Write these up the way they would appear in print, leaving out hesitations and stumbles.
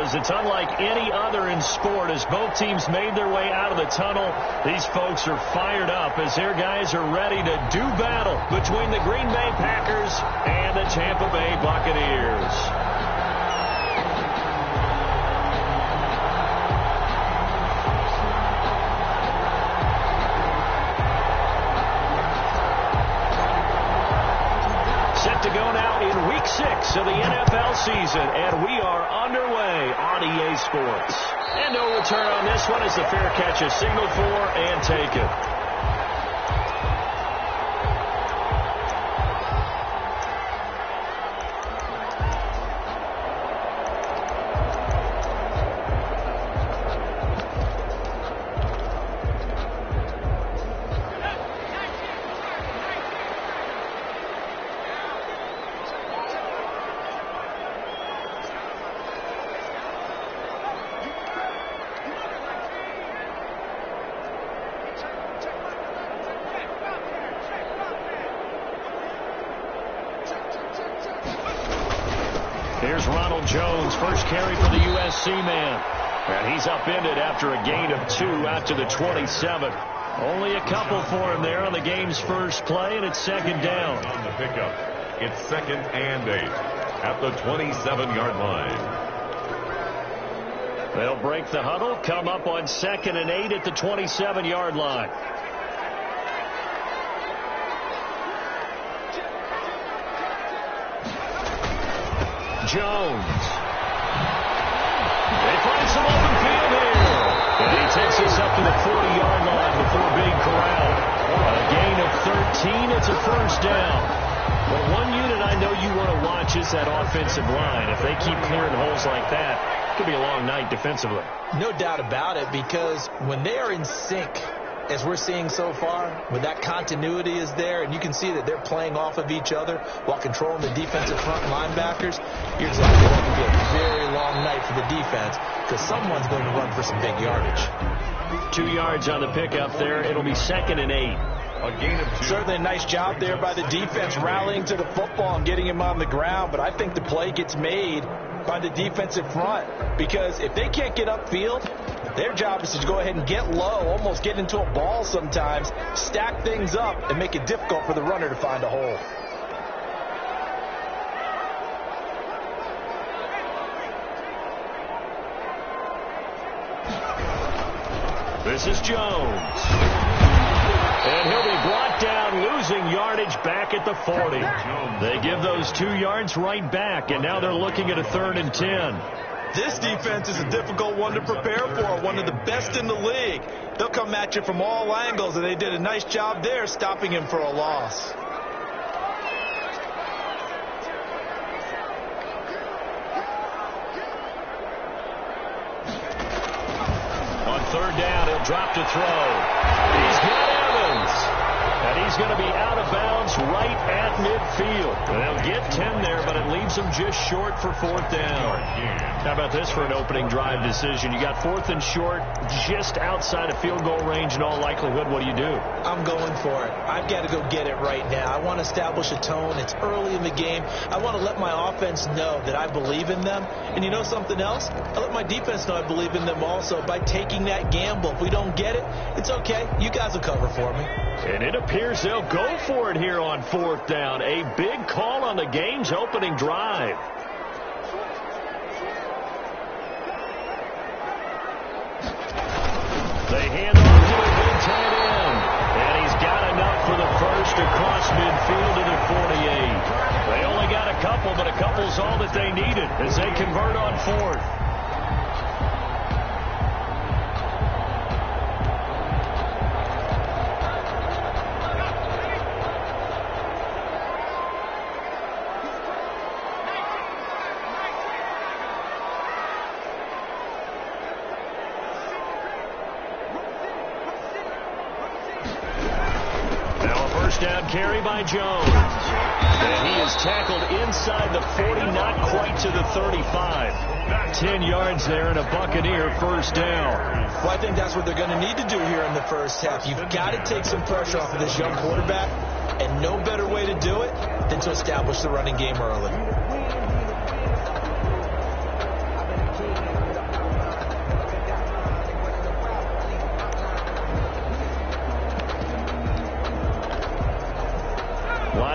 because it's unlike any other in sport. As both teams made their way out of the tunnel, these folks are fired up as their guys are ready to do battle between the Green Bay Packers and the Tampa Bay Buccaneers. To go now in Week 6 of the NFL season, and we are underway on EA Sports. And no return on this one as the fair catch is signaled for and taken. Here's Ronald Jones, first carry for the USC man. And he's upended after a gain of 2 out to the 27. Only a couple for him there on the game's first play, and it's second down. On the pickup, it's 2nd and 8 at the 27-yard line. They'll break the huddle, come up on 2nd and 8 at the 27-yard line. Jones. They find some open field here. And he takes us up to the 40-yard line before being corralled. A gain of 13. It's a first down. But one unit I know you want to watch is that offensive line. If they keep clearing holes like that, it could be a long night defensively. No doubt about it, because when they are in sync, as we're seeing so far, when that continuity is there, and you can see that they're playing off of each other while controlling the defensive front linebackers, you're exactly right. It'll be a very long night for the defense because someone's going to run for some big yardage. 2 yards on the pickup there. It'll be 2nd and 8. A gain of 2. Certainly a nice job there by the defense rallying to the football and getting him on the ground, but I think the play gets made by the defensive front because if they can't get upfield, their job is to go ahead and get low, almost get into a ball sometimes, stack things up, and make it difficult for the runner to find a hole. This is Jones. And he'll be brought down, losing yardage back at the 40. They give those 2 yards right back, and now they're looking at a 3rd and 10. This defense is a difficult one to prepare for, one of the best in the league. They'll come at you from all angles, and they did a nice job there stopping him for a loss. On 3rd down, he'll drop to throw. He's got Evans. And he's going to be out of bounds right at midfield. And they'll get 10 there, but it leaves them just short for 4th down. How about this for an opening drive decision? You got 4th and short, just outside of field goal range in all likelihood. What do? I'm going for it. I've got to go get it right now. I want to establish a tone. It's early in the game. I want to let my offense know that I believe in them. And you know something else? I let my defense know I believe in them also by taking that gamble. If we don't get it, it's okay. You guys will cover for me. And it appears they'll go for it here on 4th down. A big call on the game's opening drive. They hand off to a big tight end. And he's got enough for the first across midfield to the 48. They only got a couple, but a couple's all that they needed as they convert on 4th. Down carry by Jones. And he is tackled inside the 40, not quite to the 35. 10 yards there and a Buccaneer first down. Well, I think that's what they're going to need to do here in the first half. You've got to take some pressure off of this young quarterback, and no better way to do it than to establish the running game early.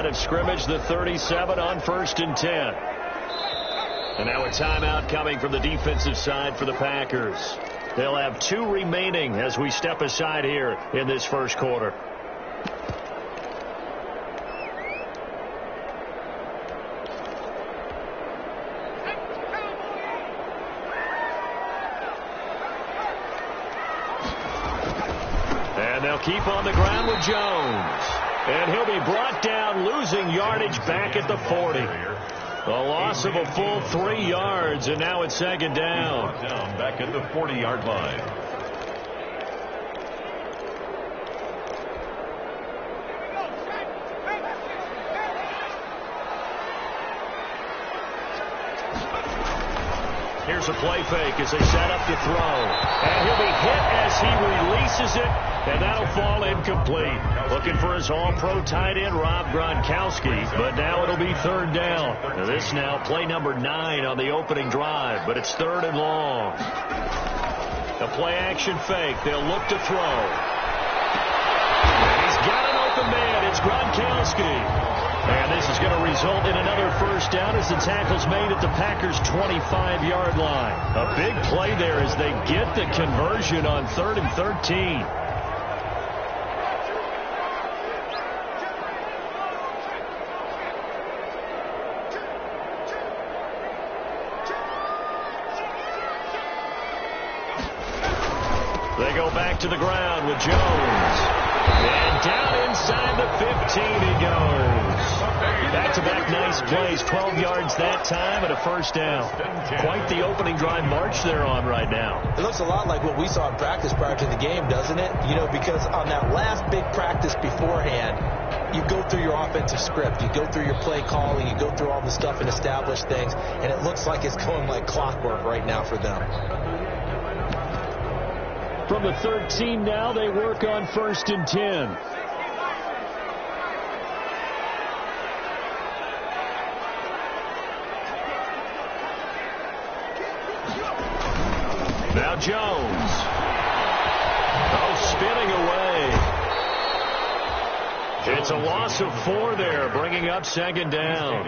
line of scrimmage, the 37 on 1st and 10. And now a timeout coming from the defensive side for the Packers. They'll have 2 remaining as we step aside here in this first quarter. And they'll keep on the ground with Jones. And he'll be brought down, losing yardage back at the 40. A loss of a full 3 yards, and now it's 2nd down. Down back at the 40-yard line. Here's a play fake as they set up to throw. And he'll be hit as he releases it, and that'll fall incomplete. Looking for his all-pro tight end, Rob Gronkowski, but now it'll be 3rd down. Now this now play number 9 on the opening drive, but it's 3rd and long. A play-action fake. They'll look to throw. And he's got an open man. It's Gronkowski. And this is going to result in another 1st down as the tackle's made at the Packers' 25-yard line. A big play there as they get the conversion on 3rd and 13. They go back to the ground with Jones. And down inside the 15 he goes. Back-to-back nice plays, 12 yards that time and a 1st down. Quite the opening drive march they're on right now. It looks a lot like what we saw in practice prior to the game, doesn't it? You know, because on that last big practice beforehand, you go through your offensive script, you go through your play calling, you go through all the stuff and establish things, and it looks like it's going like clockwork right now for them. From the 13 now, they work on 1st and 10. Now Jones. Oh, spinning away. It's a loss of 4 there, bringing up 2nd down.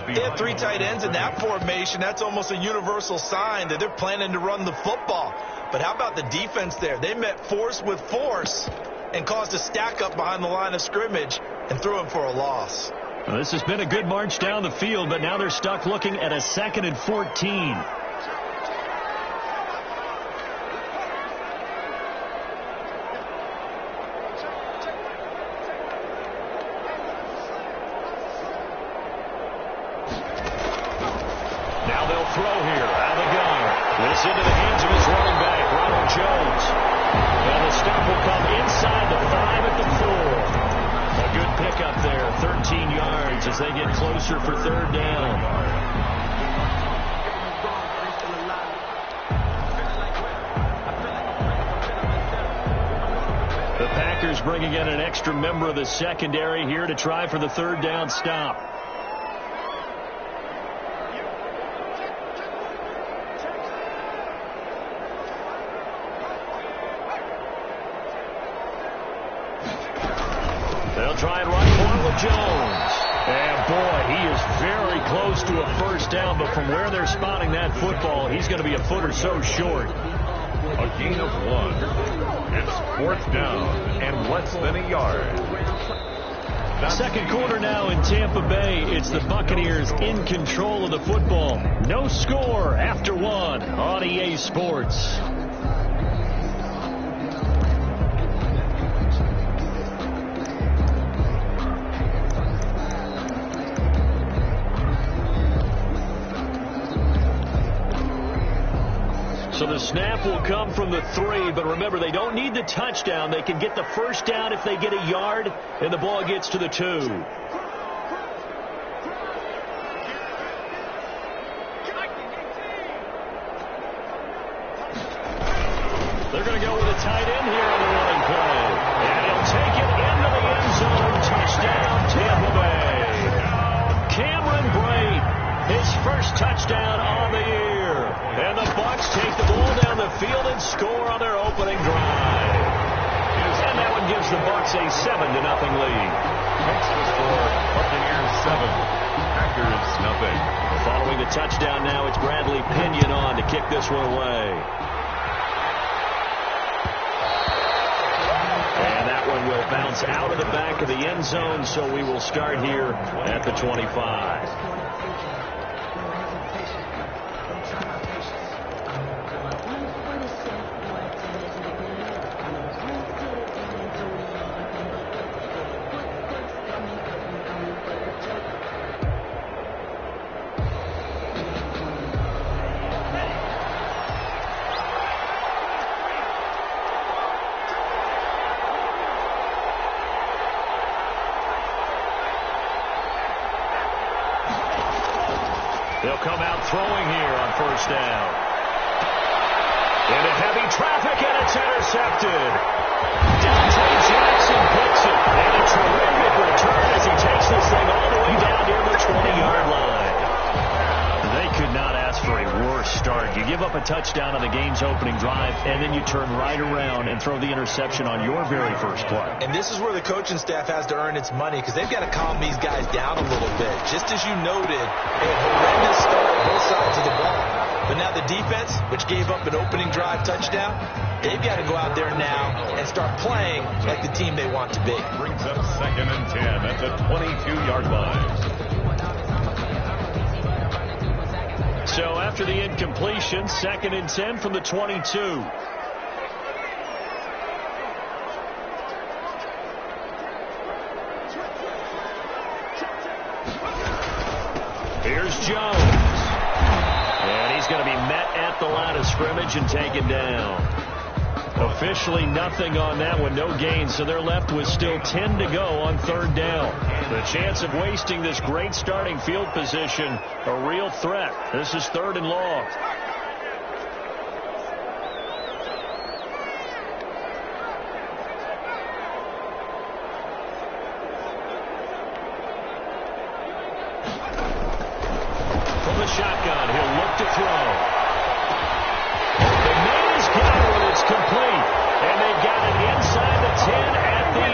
They have 3 tight ends in that formation. That's almost a universal sign that they're planning to run the football. But how about the defense there? They met force with force and caused a stack up behind the line of scrimmage and threw him for a loss. Well, this has been a good march down the field, but now they're stuck looking at a 2nd and 14. Now they'll throw here out of the gun. This into the hands of his running back, Ronald Jones. And the stop will come inside the 5 at the 4. A good pickup there, 13 yards as they get closer for 3rd down. The Packers bringing in an extra member of the secondary here to try for the 3rd down stop. They'll try and run for it with Jones. And, boy, he is very close to a 1st down, but from where they're spotting that football, he's going to be a foot or so short. A gain of 1. It's 4th down and less than a yard. 2nd quarter now in Tampa Bay. It's the Buccaneers in control of the football. No score after 1 on EA Sports. So the snap will come from the 3, but remember, they don't need the touchdown. They can get the 1st down if they get a yard, and the ball gets to the 2. They're going to go with a tight end here on the running play. And he'll take it into the end zone. Touchdown, Tampa Bay. Cameron Braid, his 1st touchdown on the year. And the Bucs take the ball down the field and score on their opening drive. And that one gives the Bucs a 7-0 lead. Makes the score Buccaneers 7, Packers nothing. Following the touchdown now, it's Bradley Pinion on to kick this one away. And that one will bounce out of the back of the end zone, so we will start here at the 25. They'll come out throwing here on first down. Into heavy traffic, and it's intercepted. Dante Jackson picks it. And a terrific return as he takes this thing all the way down near the 20-yard line. They could not ask for a worse start. You give up a touchdown on the game's opening drive, and then you turn right around and throw the interception on your very first play. And this is where the coaching staff has to earn its money, because they've got to calm these guys down a little bit. Just as you noted, a horrendous start on both sides of the ball. But now the defense, which gave up an opening drive touchdown, they've got to go out there now and start playing like the team they want to be. Brings up 2nd and 10 at the 22-yard line. So after the incompletion, 2nd and 10 from the 22. Here's Jones. And he's going to be met at the line of scrimmage and taken down. Officially nothing on that one, no gain, so they're left with still 10 to go on 3rd down. The chance of wasting this great starting field position, a real threat. This is 3rd and long. From the shotgun, he'll look to throw. Complete, and they've got it inside the 10 at the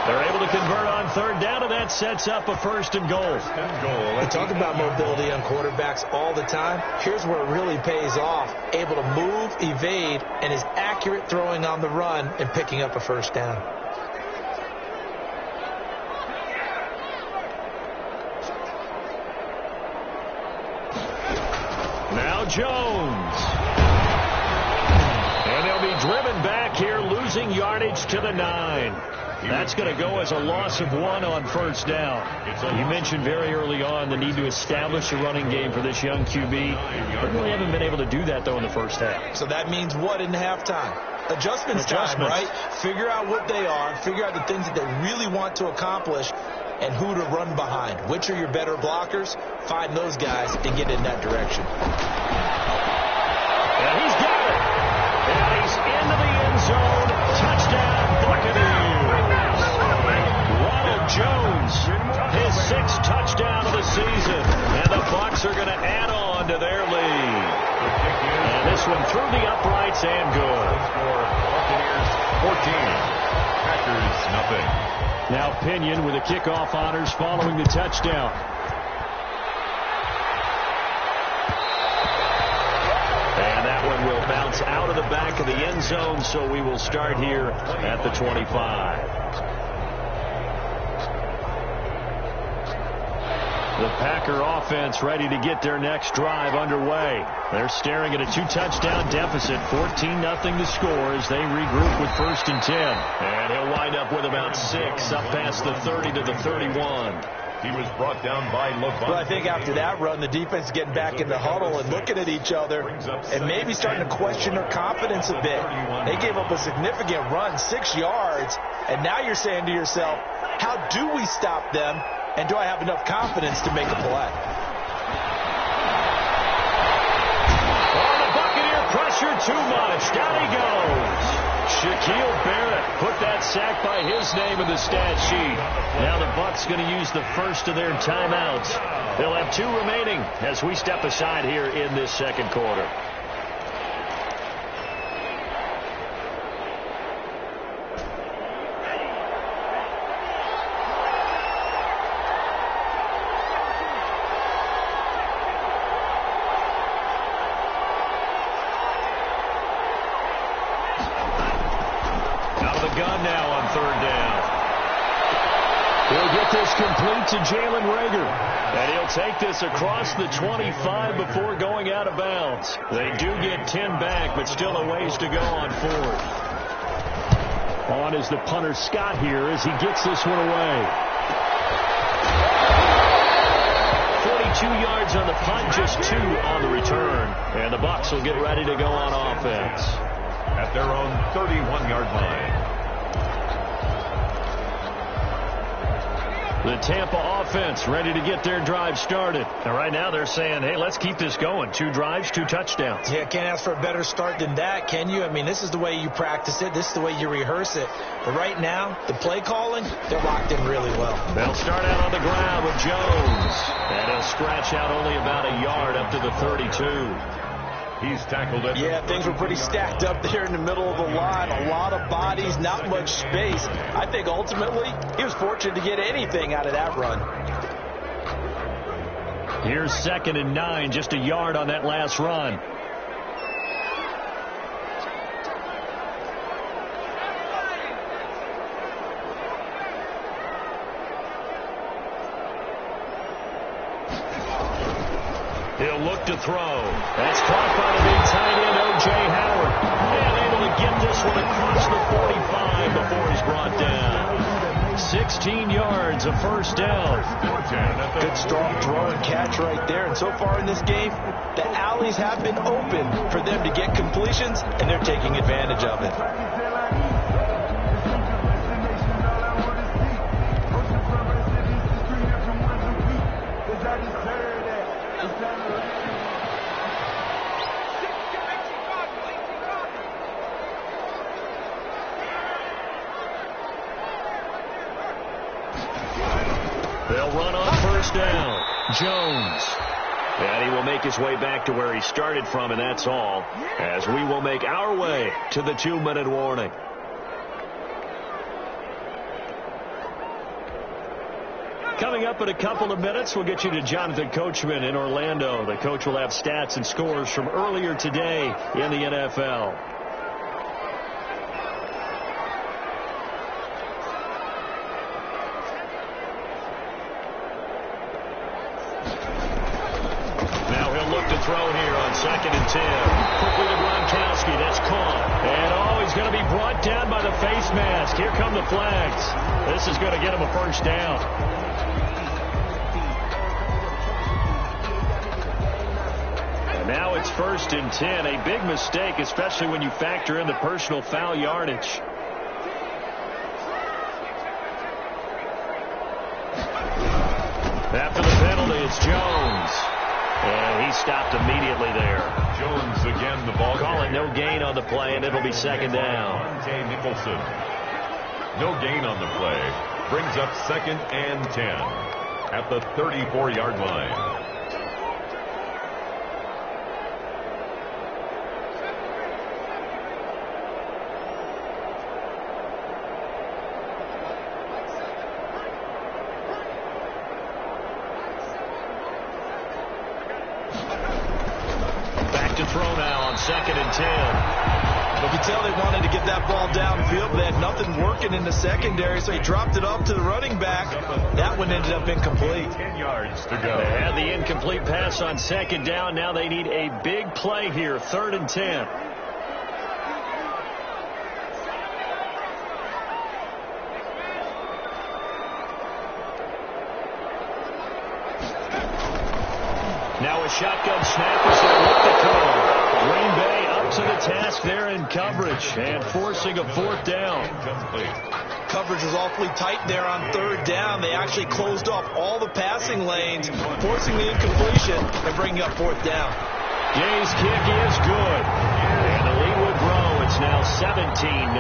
8. They're able to convert on 3rd down, and that sets up a 1st and goal. We talk about mobility on quarterbacks all the time. Here's where it really pays off. Able to move, evade, and is accurate throwing on the run and picking up a 1st down. Now Jones. And they'll be driven back here, losing yardage to the 9. That's going to go as a loss of 1 on 1st down. You mentioned very early on the need to establish a running game for this young QB. But really haven't been able to do that, though, in the first half. So that means what in halftime? Adjustments time, right? Figure out what they are. Figure out the things that they really want to accomplish and who to run behind. Which are your better blockers? Find those guys and get in that direction. And he's got it. And he's into the end zone. Touchdown, Buccaneers. Ronald Jones, his 6th touchdown of the season. And the Bucs are going to add on to their lead. And this one through the uprights and good. Buccaneers 14, Packers nothing. Now Pinion with the kickoff honors following the touchdown. And that one will bounce out of the back of the end zone, so we will start here at the 25. The Packer offense ready to get their next drive underway. They're staring at a 2-touchdown deficit, 14-0 to score as they regroup with 1st and 10. And he'll wind up with about 6 up past the 30 to the 31. He was brought down by LeVon. Well, I think after that run, the defense is getting back in the huddle and looking at each other and maybe starting to question their confidence a bit. They gave up a significant run, 6 yards, and now you're saying to yourself, how do we stop them, and do I have enough confidence to make a play? Oh, the Buccaneer pressure too much. Down he goes. Shaquille Barrett put that sack by his name in the stat sheet. Now the Bucs going to use the first of their timeouts. They'll have 2 remaining as we step aside here in this 2nd quarter. this complete to Jalen Reagor. And he'll take this across the 25 before going out of bounds. They do get 10 back, but still a ways to go on fourth. On is the punter Scott here as he gets this one away. 42 yards on the punt, just 2 on the return. And the Bucs will get ready to go on offense. At their own 31-yard line. The Tampa offense ready to get their drive started. And right now they're saying, hey, let's keep this going. 2 drives, 2 touchdowns. Yeah, can't ask for a better start than that, can you? I mean, this is the way you practice it. This is the way you rehearse it. But right now, the play calling, they're locked in really well. They'll start out on the ground with Jones. And he'll scratch out only about a yard up to the 32. He's tackled it. Yeah, things were pretty stacked up there in the middle of the line. A lot of bodies, not much space. I think ultimately he was fortunate to get anything out of that run. Here's 2nd and 9, just a yard on that last run. He'll look to throw. That's caught by the big tight end, O.J. Howard. And able to get this one across the 45 before he's brought down. 16 yards, a first down. Good strong throw and catch right there. And so far in this game, the alleys have been open for them to get completions, and they're taking advantage of it. They'll run on first down. Jones. And he will make his way back to where he started from, and that's all, as we will make our way to the 2-minute warning. Coming up in a couple of minutes, we'll get you to Jonathan Coachman in Orlando. The coach will have stats and scores from earlier today in the NFL. Throw here on 2nd and 10. Quickly to Gronkowski. That's caught. And he's going to be brought down by the face mask. Here come the flags. This is going to get him a first down. And now it's 1st and 10. A big mistake, especially when you factor in the personal foul yardage. After the penalty, it's Jones. And he stopped immediately there. Jones again, the ball. Call it no gain on the play, and it'll be 2nd down. Nicholson. No gain on the play. Brings up 2nd and 10 at the 34-yard line. Throw now on 2nd and 10. You can tell they wanted to get that ball downfield. They had nothing working in the secondary, so he dropped it off to the running back. That one ended up incomplete. 10 yards to go. They had the incomplete pass on 2nd down. Now they need a big play here, 3rd and 10. Now a shotgun snap is going to look to throw. Green Bay up to the task there in coverage and forcing a 4th down. Coverage was awfully tight there on 3rd down. They actually closed off all the passing lanes, forcing the incompletion and bringing up 4th down. Gay's kick is good. And the lead will grow. It's now 17-0.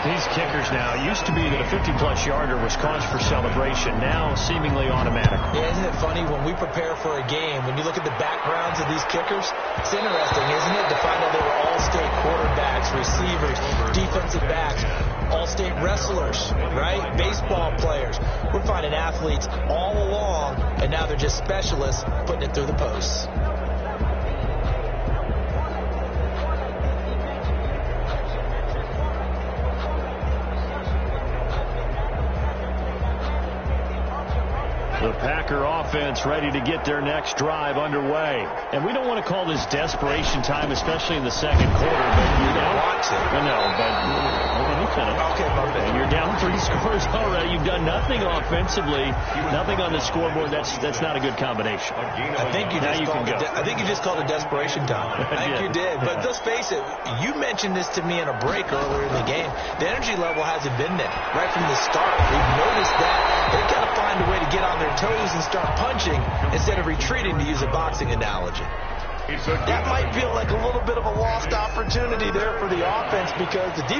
These kickers now, used to be that a 50-plus yarder was cause for celebration. Now seemingly automatic. Yeah, isn't it funny when we prepare for a game, when you look at the backgrounds of these kickers, it's interesting, isn't it, to find out they were all-state quarterbacks, receivers, defensive backs, all-state wrestlers, right? Baseball players. We're finding athletes all along, and now they're just specialists putting it through the posts. Packer offense ready to get their next drive underway. And we don't want to call this desperation time, especially in the second quarter. But you don't want to. No, but okay, and you're down 3 scores already. You've done nothing offensively, nothing on the scoreboard. That's not a good combination. I think you just called it desperation time. I think you did. But let's face it, you mentioned this to me in a break earlier in the game. The energy level hasn't been there right from the start. We've noticed that they've got to find a way to get on their toes and start punching instead of retreating, to use a boxing analogy. That might feel like a little bit of a lost opportunity there for the offense because the defense